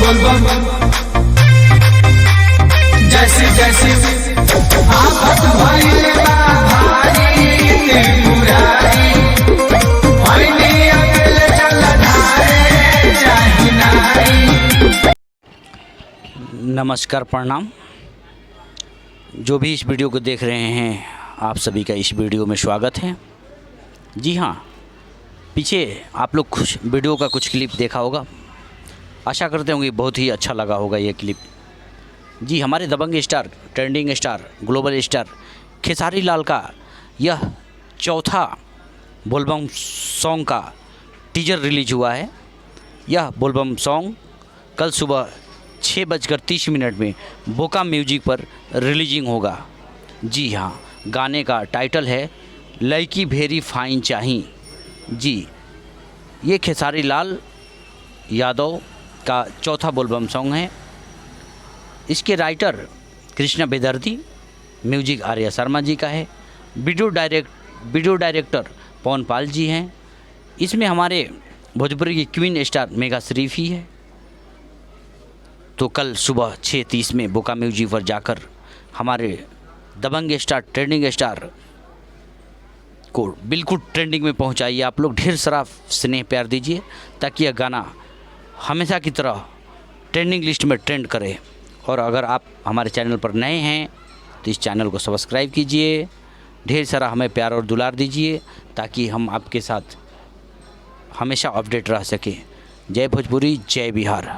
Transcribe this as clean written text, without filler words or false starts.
बोल बम जैसे जैसे आफत भइले बा भारी त्रिपुरारी भइले अकेले चल धारे चाही नारी। नमस्कार, प्रणाम। जो भी इस वीडियो को देख रहे हैं, आप सभी का इस वीडियो में स्वागत है। जी हाँ, पीछे आप लोग कुछ वीडियो का कुछ क्लिप देखा होगा। आशा करते होंगे बहुत ही अच्छा लगा होगा ये क्लिप। जी, हमारे दबंग star, trending star, global star Khesari Lal का यह चौथा बोलबम सॉन्ग का टीजर रिलीज हुआ है। यह बोलबम सॉन्ग कल सुबह 6:30 में बोका म्यूजिक पर रिलीजिंग होगा। जी हाँ, गाने का टाइटल है लड़की भेरी फाइन चाही। जी, ये खेसारी लाल यादव का चौथा बोलबम सॉन्ग है। इसके राइटर कृष्णा बेदर्दी, म्यूजिक आर्या शर्मा जी का है, वीडियो डायरेक्टर पवन पाल जी हैं। इसमें हमारे भोजपुरी की क्वीन स्टार मेगा शरीफ ही है। तो कल सुबह 6:30 में बोका म्यूजिक पर जाकर हमारे दबंग स्टार, ट्रेंडिंग स्टार को बिल्कुल ट्रेंडिंग में पहुंचाइए। आप लोग ढेर सारा स्नेह प्यार दीजिए ताकि यह गाना हमेशा की तरह ट्रेंडिंग लिस्ट में ट्रेंड करे। और अगर आप हमारे चैनल पर नए हैं तो इस चैनल को सब्सक्राइब कीजिए, ढेर सारा हमें प्यार और दुलार दीजिए ताकि हम आपके साथ हमेशा अपडेट रह सकें। जय भोजपुरी, जय बिहार।